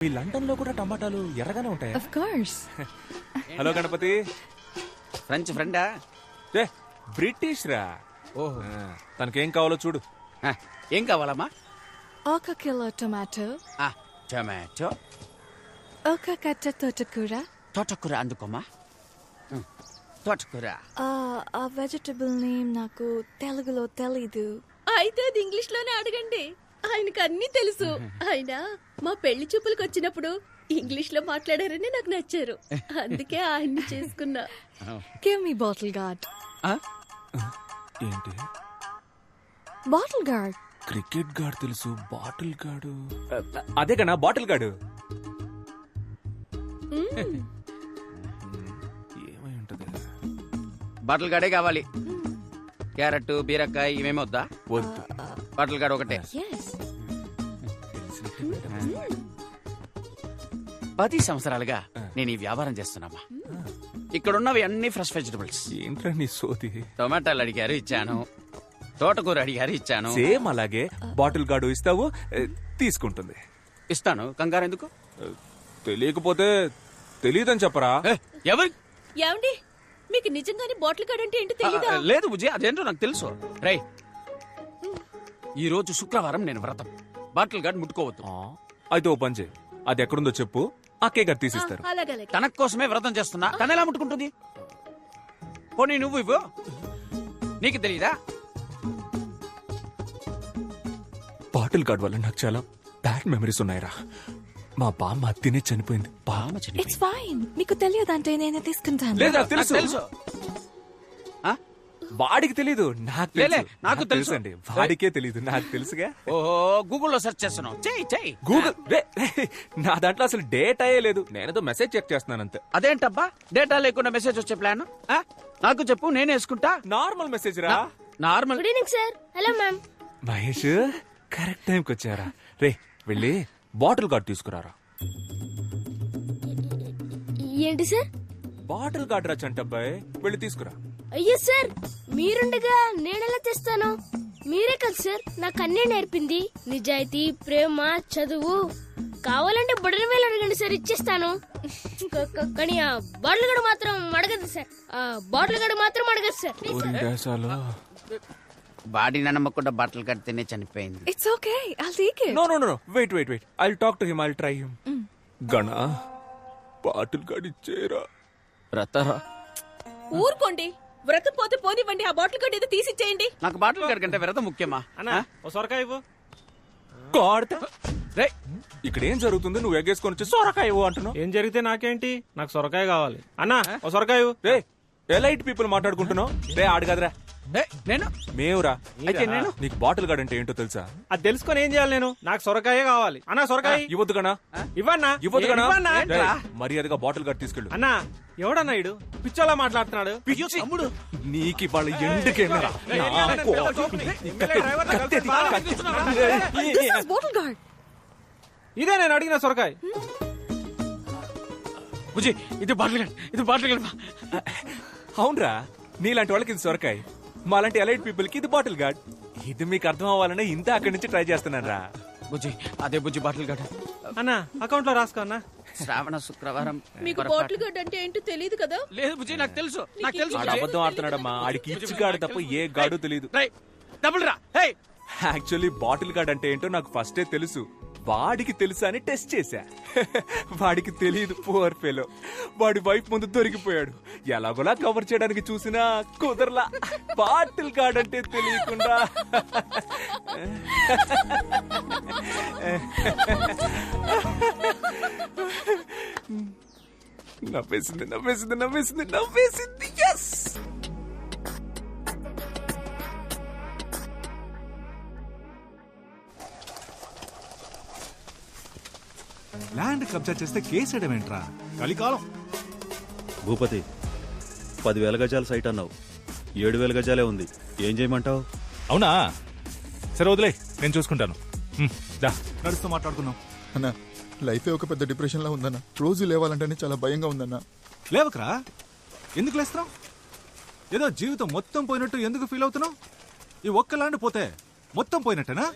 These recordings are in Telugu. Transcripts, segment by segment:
మీ లండన్ లో కూడా టమాటాలు ఎర్రగానే ఉంటాయా? Of course. Hello Ganapathi. French ఫ్రెండా? బ్రిటిష్ రా. ఓహో. తనకేం కావాలో చూడు. ఏం కావాలమ్మా? 1 కిలో టొమాటో, టొమాటో, 1 కట్ట తోటకూర. తోటకూర అందుకోమా. తోటకూర. ఆ వెజిటబుల్ నేమ్ నాకు తెలుగులో తెలీదు. అయితే అది ఇంగ్లీష్ లోనే అడగండి, ఆయనకు అన్ని తెలుసు. ఆయన మా పెళ్లి చూపులకు వచ్చినప్పుడు ఇంగ్లీష్ లో మాట్లాడారని నాకు నచ్చారు, అందుకే ఆయన్ని చేసుకున్నా. Give me bottle guard. ఏంటి? Bottle guard. క్రికెట్ గార్డ్ తెలుసు, బాటిల్ గార్డు అదే కన్నా బాటిల్ గార్డు. ఏమై ఉంటది? బాటిల్ గాడే కావాలి. క్యారెట్, బీరకాయ ఇవేమీ వద్దా? వద్దు. బాటిల్ గాడ్ ఒకటే. yes. 10 సంవత్సరాలుగా నేను ఈ వ్యాపారం చేస్తున్నామా. ఇక్కడున్నవి అన్ని ఫ్రెష్ వెజిటబుల్స్. ఏంట్రా నీ సోది? టొమాటోలు అడిగారు, ఇచ్చాను. తోటకూర అడిగారు, ఇచ్చాను. సేమ్ అలాగే బాటిల్ గార్డు ఇస్తావు, తీసుకుంటుంది. ఇస్తాను, కంగారు ఎందుకు? తెలియకపోతే తెలియదని చెప్పరా. ఎవరు? ఏమండి, మీకు నిజంగానే బాటిల్ గార్డ్ అంటే ఏంటో తెలీదా? లేదు బుజ్జి, అదేంటో నాకు తెలుసు. రై, ఈ రోజు శుక్రవారం నేను వ్రతం. బాటిల్ గార్డ్ ముట్టుకోవద్దు. అయితే ఓ పని చేయి, అది ఎక్కడుందో చెప్పు, అక్కే గారు తీసిస్తారు. అలాగే. తన కోసమే వ్రతం చేస్తున్నా, తన ఎలా ముట్టుకుంటుంది? పోనీ నువ్వు ఇవ్వు, నీకు తెలీదా? బాటిల్ గార్డ్ వల్ల నాకు చాలా బ్యాడ్ మెమరీస్ ఉన్నాయిరా. మా బామ్మ తినే చనిపోయింది. బామ్మ చనిపోయింది. It's fine. మీకు తెలియదంటే నేనే తీసుకుంటాను. లేదా నాకు తెలుసు. తెలుసు. వాడికి తెలీదు, నాకు తెలుసు. నాకు తెలుసు అండి, వాడికే తెలీదు, నాకు తెలుసుగా. ఓహో, గూగుల్లో సెర్చ్ చేస్తున్నావు. చెయ్యి. గూగుల్ నా దాంట్లో అసలు డేటాయే లేదు, నేనేదో మెసేజ్ చెక్ చేస్తున్నాను అంతే. అదేంటబ్బా, డేటా లేకుండా మెసేజ్ వచ్చే ప్లాన్? నాకు చెప్పు, నేనే వేసుకుంటా. నార్మల్ మెసేజ్ రా. Normal. Good evening sir. Hello ma'am. Mahesh, correct టైంకి వచ్చారా. రే వెళ్ళి బాటిల్ గార్డ్ తీసుకురారా. ఏంటి సార్? బాటిల్ గార్డ్ రా చంటబ్బాయ్, వెళ్ళి తీసుకురా. అయ్యో సార్, మీరుండగా నేనెలా తెస్తాను? మీరే కదా సార్ నాకు అన్నీ నేర్పింది. నిజాయితీ, ప్రేమ, చదువు. కావాలంటే బుడని వేలు అడగండి సార్, ఇచ్చేస్తాను. కానీ ఆ బాటిల్ గడు మాత్రం అడగదు సార్. ఆ బాటిల్ గడు మాత్రం అడగదు సార్. బాడీ నమ్మకుండా బట్టలు కడితేనే చనిపోయింది. It's okay. I'll take it. No. Wait. I'll talk to him. I'll try him. గణా, bottle gourd ఇచ్చేరా. వ్రతరా? ఊరుకోండి, వ్రతం పోతే పోనివ్వండి. ఆ బాటిల్ గడు ఏదో తీసిచ్చేయండి. నాకు బాటిల్ గార్డ్ కంటే వ్రతం ముఖ్యమా? సొరకాయ ఇవ్వు. గాడ్, రే ఇక్కడ ఏం జరుగుతుంది? నువ్వు ఎగ్గేసుకొని వచ్చి సొరకాయ ఇవ్వు అంటున్నావు. ఏం జరిగితే నాకేంటి, నాకు సొరకాయ కావాలి. అన్నా ఓ సొరకాయ ఇవ్వు. రే ఎలైట్ పీపుల్ మాట్లాడుకుంటున్నావు. రే ఆడు కదరా, నేను మేవురా. అయితే నేను నీకు బాటిల్ గార్డ్ అంటే ఏంటో తెలుసా? అది తెలుసుకొని ఏం చేయాలి నేను? నాకు సొరకాయ కావాలి. అన్నా సొరకాయ ఇవ్వద్దు గణా. ఇవ్వన్నా. ఇవ్వద్దు గణా. ఇవ్వన్నా. రేయ్, మర్యాదగా బాటిల్ గార్డ్ తీసుకెళ్ళు. అన్నా, ఎవడన్నా ఇడు పిచ్చోలా మాట్లాడుతున్నాడు? తమ్ముడు, నీకు ఇవాళ ఎండుకేమరా? This is bottle guard. ఇదే నేను అడిగిన సొరకాయ. బుజ్జి, ఇది బాటిల్ గార్డ్. అవునరా, నీలాంటి వాళ్ళకి ఇది సొరకాయ, మాలాంటి ఎలైట్ పీపుల్ కి ఇది బాటిల్ గార్డ్. ఇది మీకు అర్థం అవ్వాలనే ఇంత అక్కడి నుంచి ట్రై చేస్తున్నాను రా. బుజ్జి, అదే బుజ్జి బాటిల్ గార్డ్. అన్నా అకౌంట్ లో రాసుకో అన్నా. శ్రావణ శుక్రవారం. మీకు బాటిల్ గడ్ అంటే ఏంటో తెలియదు కదా? లేదు బుజ్జి, నాకు తెలుసు. ఆడు అబద్ధం ఆడుతున్నాడమ్మా. ఆడికి ఇచ్చి గాడు తప్ప ఏ గాడు తెలియదు. డబుల్ రా. యాక్చువల్లీ బాటిల్ గార్డ్ అంటే ఏంటో నాకు ఫస్టే తెలుసు. వాడికి తెలుసా అని టెస్ట్ చేశా. వాడికి తెలియదు, పువర్ ఫెలో. వాడి వైఫ్ ముందు దొరికిపోయాడు. ఎలాగోలా కవర్ చేయడానికి చూసినా కుదరలా. బాటిల్ గార్డ్ అంటే తెలియకుండా. నవ్వేసింది. yes! ల్యాండ్ కబ్జా చేస్తే కేసేయడమేంట్రా? కలికాలం. భూపతి, 10,000 గజాల సైట్ అన్నావు, 7,000 గజాలే ఉంది. ఏం చేయమంటావు? అవునా, సరే వదిలే, నేను చూసుకుంటాను. నడుస్తూ మాట్లాడుకున్నాం. అన్నా, లైఫే ఒక పెద్ద డిప్రెషన్ లా ఉందన్న. రోజు లేవాలంటేనే చాలా భయంగా ఉందన్న. లేవకరా, ఎందుకు లేస్తున్నావు? ఏదో జీవితం మొత్తం పోయినట్టు ఎందుకు ఫీల్ అవుతున్నావు? ఈ ఒక్క ల్యాండ్ పోతే మొత్తం పోయినట్టేనా?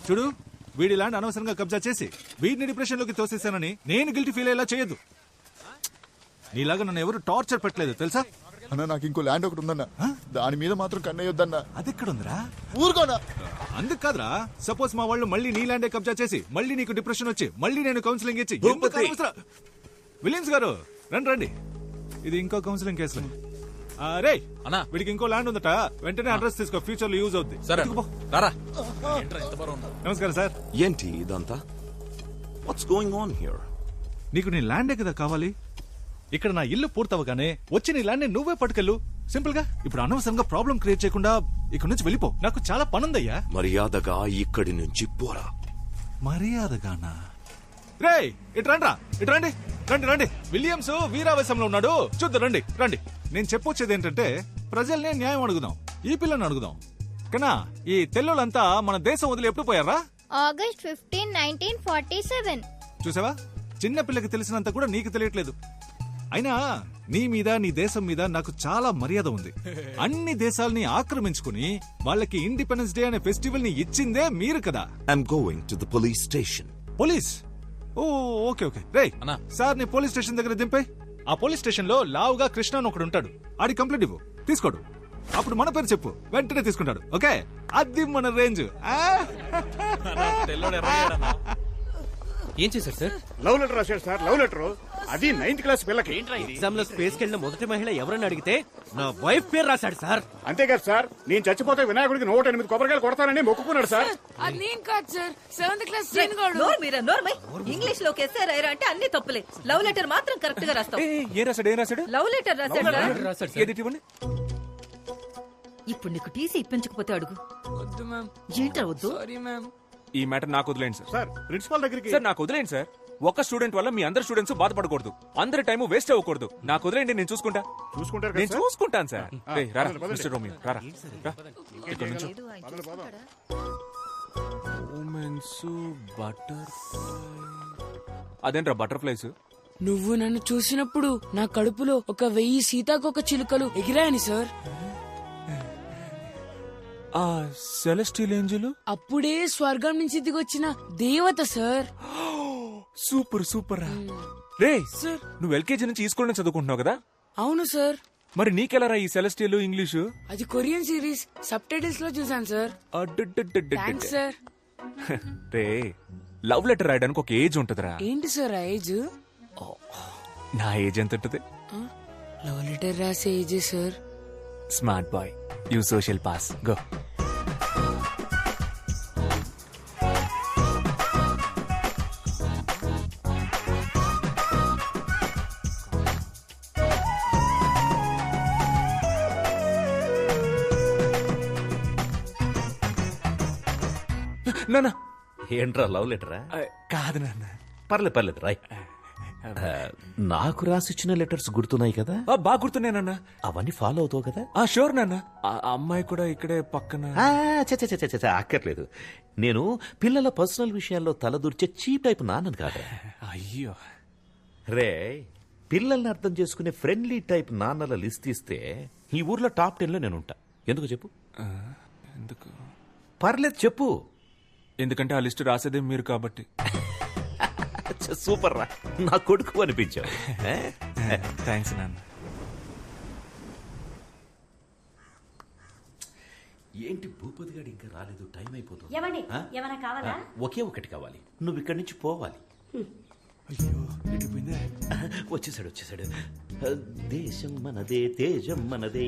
చూడు, వీడి ల్యాండ్ అనవసరంగా కబ్జా చేసి వీడిని డిప్రెషన్ లోకి తోసేసానని నేను గిల్టీ ఫీల్ అయ్యేలా చేయొద్దు. నీలాగా నన్ను ఎవరు టార్చర్ పెట్టలేదు తెలుసా? అన్న నాకు ఇంకో ల్యాండ్ ఒకటి ఉందన్న, దాని మీద మాత్రం కన్నయ్యొద్దన్నా. అది ఎక్కడుందిరా? ఊరుకోనా. అందుకు కాదురా, సపోజ్ మా వాళ్ళు మళ్ళీ నీ ల్యాండే కబ్జా చేసి మళ్ళీ నీకు డిప్రెషన్ వచ్చి మళ్ళీ నేను కౌన్సిలింగ్ ఇచ్చి ఎందుకు అనవసరం? విలియమ్స్ గారు రండి రండి, ఇది ఇంకో కౌన్సిలింగ్ కేసు. రే అన్నా వీడికి ఇంకో ల్యాండ్ ఉందట, వెంటనే అడ్రస్ తీసుకో, ఫ్యూచర్ లో యూజ్ అవుద్ది. సరే ఎత్తుకుపో. రారా. నమస్కారం సార్. ఏంటి ఇదంతా? What's going on here? నీకు నీ ల్యాండే కదా కావాలి? ఇక్కడ నా ఇల్లు పూర్తవగానే వచ్చి నీ ల్యాండ్ నువ్వే పట్టుకెళ్ళు, సింపుల్ గా. ఇప్పుడు అనవసరంగా ప్రాబ్లం క్రియేట్ చేయకుండా ఇక్కడ నుంచి వెళ్ళిపో, నాకు చాలా పనుందయ్యా. మర్యాదగా ఇక్కడి నుంచి పోరా. మర్యాదగానా? రే ఇటు రండి, ఇటు రండి, రండి రండి. విలియమ్స్ వీరావేశంలో ఉన్నాడు, చూద్దాం రండి రండి. నేను చెప్పొచ్చేది ఏంటంటే ప్రజల్ని న్యాయం అడుగుదాం, ఈ పిల్లని అడుగుదాం. కన్నా ఈ తెల్లోళ్ళంతా మన దేశం వదిలి ఎప్పుడు పోయారా? ఆగస్ట్ 15, 1947. చూసావా, చిన్న పిల్లకి తెలిసినంత కూడా నీకు తెలియట్లేదు. అయినా నీ మీద నీ దేశం మీద నాకు చాలా మర్యాద ఉంది. అన్ని దేశాల్ని ఆక్రమించుకుని వాళ్ళకి ఇండిపెండెన్స్ డే అనే ఫెస్టివల్ ని ఇచ్చిందే మీరు కదా. I'm going to the police station. Police? ఓ ఓకే ఓకే. రే సార్ ని పోలీస్ స్టేషన్ దగ్గర దింపే. ఆ పోలీస్ స్టేషన్ లో లావుగా కృష్ణ అని ఒకడు ఉంటాడు, ఆడి కంప్లైంట్ ఇవ్వు, తీసుకోడు. అప్పుడు మన పేరు చెప్పు, వెంటనే తీసుకుంటాడు. ఓకే, అది మన రేంజ్. ఏం చేశారు సార్? లవ్ లెటర్ రాశాడు సార్, లవ్ లెటర్. అది 9th క్లాస్ పిల్లకి. ఎగ్జామ్ లో స్పేస్ కెళ్ళిన మొదటి మహిళ ఎవరని అడిగితే నా వైఫ్ పేరు రాశాడు సార్. అంతేకాదు సార్, నేను చచ్చిపోతే వినాయకుడికి 108 కొబ్బరికాయలు కొడతానని మొక్కుకున్నాడు సార్. అది నేను కాదు సార్, 7th క్లాస్ ఇంగ్లీష్ లో కేసారా అంటే అన్ని తప్పులే. లవ్ లెటర్ మాత్రం కరెక్ట్ గా రాస్తాం. ఏం రాశాడు ఏం రాశాడు? లవ్ లెటర్ రాశాడు. ఏది ఇవ్వండి. ఇప్పుడు నీకు టీసీ ఇప్పించకపోతే అడుగు. వద్దు మ్యామ్. ఏంటా వద్దు? Sorry ma'am. ఈ మ్యాటర్ నాకు వదిలేండి సార్. సార్ ప్రిన్సిపాల్ దగ్గరికి. సార్ నాకు వదిలేండి సార్. ఒక స్టూడెంట్ వల్ల మీ అందరు స్టూడెంట్స్ బాధపడకూడదు, అందరి టైం వేస్ట్ అవ్వకూడదు. నాకు వదిలేండి, నేను చూసుకుంటా. చూసుకుంటారు నేను కదా సార్? చూసుకుంటాను సార్. రేయ్, రారా, పదండి, పదండి. మిస్టర్ రోమియో, రారా. రా. ఇక్కడ నుంచో. Romance, butterfly. అదేంట్రా బటర్ఫ్లైస్? నువ్వు నన్ను చూసినప్పుడు నా కడుపులో 1000 సీతాకోక చిలుకలు ఎగిరాయని సార్. ఆ సెలెస్టియల్ ఏంజెల్ అప్పుడే స్వర్గం నుంచి దిగొచ్చిన దేవత సార్. Super super. రే సార్, నువ్వు ఎల్కేజీ నుంచి ఈ స్కూల్ చదువుకుంటున్నావు కదా? అవును సార్. మరి నీకెలా ఈ సెలెస్టియల్ ఇంగ్లీషు? అది కొరియన్ సిరీస్ సబ్ టైటిల్స్ లో చూసాను సార్. Thanks sir. రే లవ్ లెటర్ రాయడానికి ఒక ఏజ్ ఉంటదిరా. ఏంటి సార్ ఆ ఏజ్? నా ఏజ్ ఎంత ఉంటది? లవ్ లెటర్ రాసే age sir. Smart boy, you social pass, go. నాన్న. ఏంట్రా లవ్ లెటరా? కాదు నాన్న. పర్లేదు రాయ్. నాకు రాసిచ్చిన లెటర్స్ గుర్తున్నాయి కదా? బాగా గుర్తున్నానన్నా. అవన్నీ ఫాలో అవుతావు కదా? షూర్ నాన్న. ఆ అమ్మాయి కూడా ఇక్కడే పక్కన. అక్కర్లేదు, నేను పిల్లల పర్సనల్ విషయాల్లో తలదూర్చే చీప్ టైప్ నాన్నను కాదు. అయ్యో రే, పిల్లల్ని అర్థం చేసుకునే ఫ్రెండ్లీ టైప్ నాన్నల లిస్ట్ ఇస్తే ఈ ఊర్లో టాప్ 10 లో నేను ఉంటా. ఎందుకు చెప్పు? ఎందుకు? పర్లేదు చెప్పు. ఎందుకంటే ఆ లిస్ట్ రాసేదే మీరు కాబట్టి. సూపర్ రా, నా కొడుకు అనిపించావు. థ్యాంక్స్ నాన్న. ఏంటి భూపతి గారు ఇంకా రాలేదు? టైం అయిపోతుంది. కావాలా? ఒకే ఒకటి కావాలి, నువ్వు ఇక్కడి నుంచి పోవాలి. వచ్చేసాడు. దేశం మనదే, తేజం మనదే.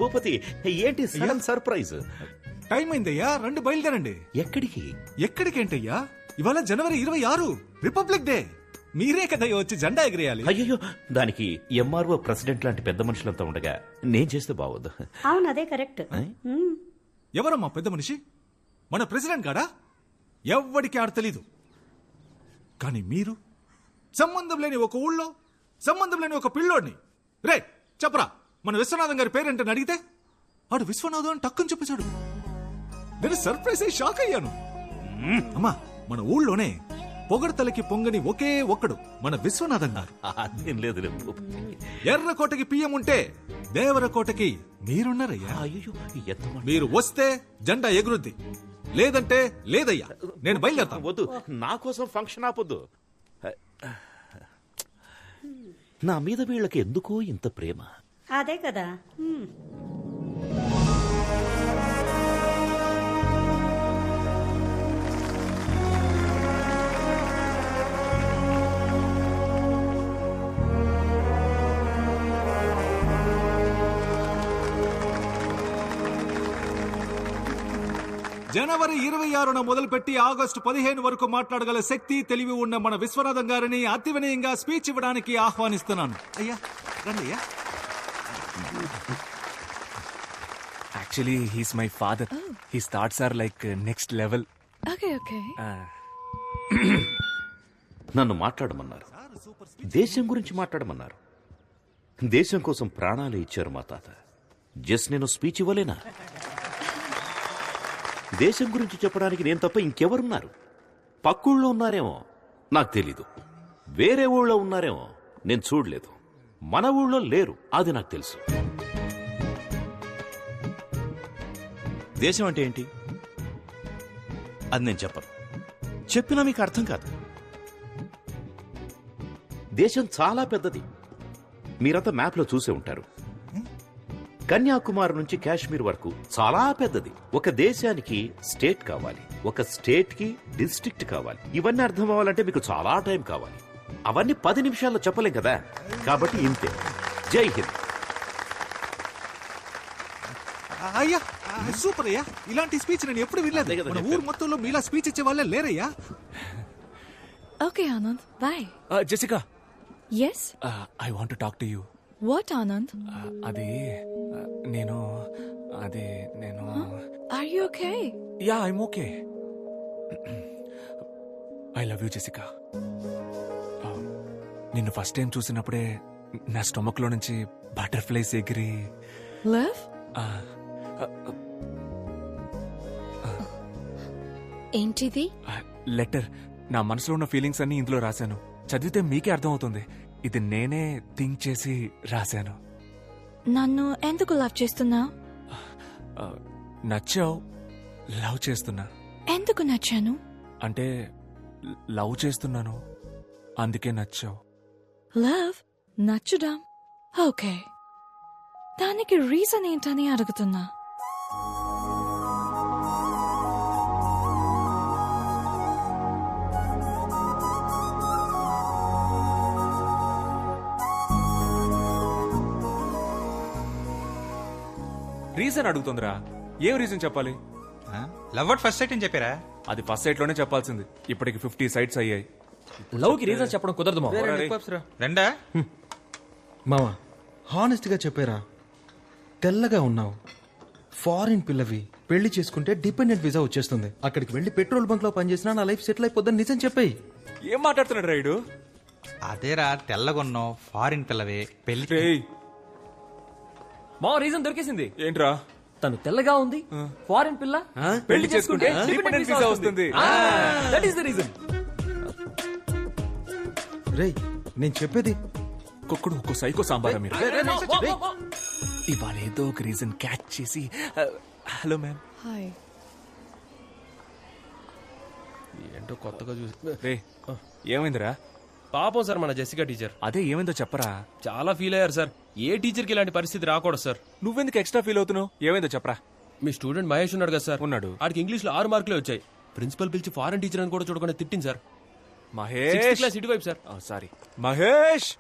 భూపతి ఏంటి సడన్ సర్ప్రైజ్? టైం అయిందయ్యా, రండి బయలుదేరండి. ఎక్కడికి? ఎక్కడికేంటయ్యా, ఇవాళ జనవరి 26 రిపబ్లిక్ డే. మీరే కదా వచ్చి జెండా ఎగిరేయాలి. అయ్యో, దానికి ఎంఆర్ఓ ప్రెసిడెంట్ లాంటి పెద్ద మనుషులంతా ఉండగా నేను చేస్తే బావద్దు. అవును, అదే కరెక్ట్. ఎవరమ్మా పెద్ద మనిషి? మన ప్రెసిడెంట్ గాడా? ఎవ్వడికి ఆడ తెలీదు. కానీ మీరు సంబంధం లేని ఒక ఊళ్ళో సంబంధం లేని ఒక పిల్లోడిని, రే చెప్పరా మన విశ్వనాథం గారి పేరేంటని అడిగితే ఆడు విశ్వనాథం అని టక్కుని చెప్పేశాడు. నేను సర్ప్రైజ్ అయ్యి షాక్ అయ్యాను. అమ్మా, మన ఊళ్ళోనే పొగడతలకి పొంగని ఒకే ఒక్కడు మన విశ్వనాథం గారు. అదేం లేదు. ఎర్రకోటకి పియ్యం ఉంటే దేవరకోటకి మీరున్నారయ్యా. మీరు వస్తే జెండా ఎగురుద్ది, లేదంటే లేదయ్యా. నేను బయలుదేరతాను. వద్దు, నా కోసం ఫంక్షన్ ఆపొద్దు. నా మీద వీళ్ళకి ఎందుకో ఇంత ప్రేమ. అదే కదా. జనవరి 26న మొదలుపెట్టి ఆగస్టు 15 వరకు మాట్లాడగల శక్తి, తెలివి ఉన్న మన విశ్వనాథం గారిని అతి వినయంగా స్పీచ్ ఇవ్వడానికి ఆహ్వానిస్తున్నాను. అయ్యా రండి అయ్యా. Actually he's my father. His thoughts are like next level. నన్ను మాట్లాడమన్నారు, దేశం గురించి మాట్లాడమన్నారు. దేశం కోసం ప్రాణాలు ఇచ్చారు మా తాత. జస్ట్ నేను స్పీచ్ ఇవ్వలేనా? దేశం గురించి చెప్పడానికి నేను తప్ప ఇంకెవరున్నారు? పక్కూళ్ళో ఉన్నారేమో, నాకు తెలీదు. వేరే ఊళ్ళో ఉన్నారేమో, నేను చూడలేదు. మన ఊళ్ళో లేరు, అది నాకు తెలుసు. దేశం అంటే ఏంటి అది నేను చెప్పను. చెప్పినా మీకు అర్థం కాదు. దేశం చాలా పెద్దది. మీరంతా మ్యాప్లో చూసే ఉంటారు. కన్యాకుమారి నుంచి కాశ్మీర్ వరకు చాలా పెద్దది. ఒక దేశానికి స్టేట్ కావాలి, ఒక స్టేట్ కి డిస్ట్రిక్ట్ కావాలి. ఇవన్నీ అర్థం అవ్వాలంటే మీకు చాలా టైం కావాలి. అవన్నీ 10 నిమిషాల్లో చెప్పలేం కదా. కాబట్టి ఇంతే. జై హింద్. అయ్యా సూపర్ అయ్యా. ఇలాంటి స్పీచ్ నేను ఎప్పుడు వినలేదు. మన ఊరు మొత్తంలో మీలా స్పీచ్ ఇచ్చే వాళ్ళే లేరయ్యా. Okay Anand, bye. Jessica, yes, I want to talk to you. What Anand? అది నేను are you okay? Yeah, I'm okay. I love you Jessica. నిన్ను ఫస్ట్ టైం చూసినప్పుడే నా స్టొమక్ లో నుంచి బటర్ఫ్లైస్ ఎగిరి లవ్ ఏంటిది? లెటర్. నా మనసులో ఉన్న ఫీలింగ్స్ అన్ని ఇందులో రాశాను. చదివితే మీకే అర్థమవుతుంది. ఇది నేనే థింక్ చేసి రాశాను. నన్ను ఎందుకు లవ్ చేస్తున్నావు? నచ్చావు, లవ్ చేస్తున్నా. ఎందుకు నచ్చాను? అంటే లవ్ చేస్తున్నాను, అందుకే నచ్చావు. లవ్ నచ్చడం ఓకే, దానికి రీజన్ ఏంటని అడుగుతున్నా. రీజన్ అడుగుతుందిరా. ఏం రీజన్ చెప్పాలి? లవ్ అట్ ఫస్ట్ సైట్ అని చెప్పారా? అది ఫస్ట్ సైట్ లోనే చెప్పాల్సింది. ఇప్పటికి 50 సైట్స్ అయ్యాయి. లవ్ కి రీజన్ చెప్పడం కుదరదు మావా. రెండా మావా, హానెస్ట్ గా చెప్పారా? తెల్లగా ఉన్నావు, ఫారిన్ పిల్లవి, పెళ్లి చేసుకుంటే డిపెండెంట్ వీసా వచ్చేస్తుంది. అక్కడికి వెళ్లి పెట్రోల్ బంక్ లో పనిచేసినా నా లైఫ్ సెటిల్ అయిపోద్దని నిజం చెప్పాయి. ఏం మాట్లాడుతున్నాడు రైడు? అదేరా, తెల్లగొన్నావు, ఫారిన్ పిల్లవే, పెళ్లి. మా రీజన్ దొరికేసింది. ఏంట్రా? తను తెల్లగా ఉంది, ఫారిన్ పిల్ల, పెళ్లి చేసుకుంటే డిపెండెంట్ వీసా వస్తుంది. That is the reason. రేయ్, నేను చెప్పేది కుక్కుడు ఒక్కో సైకో సాంబారా మీరు. ఇవాళ ఏదో ఒక రీజన్ క్యాచ్ చేసి హలో మ్యామ్. హాయ్. ఏంటో కొత్తగా చూసి. రే, ఏమైందిరా? పాపం సార్ మన జెసికా టీచర్. అదే ఏమైందో చెప్పరా. చాలా ఫీల్ అయ్యారు సార్. ఏ టీచర్ కి ఇలాంటి పరిస్థితి రాకూడదు సార్. నువ్వెందుకు ఎక్స్ట్రా ఫీల్ అవుతున్నావు? ఏమైందో చెప్పరా. మీ స్టూడెంట్ మహేష్ ఉన్నాడు కదా సార్. ఉన్నాడు. ఆడికి ఇంగ్లీష్ లో 6 మార్కులే వచ్చాయి. ప్రిన్సిపల్ పిలిచి ఫారెన్ టీచర్ అని కూడా చూడకుండా తిట్టింది సార్. మహేష్ క్లాస్ ఇటువైపు సార్. సారీ మహేష్.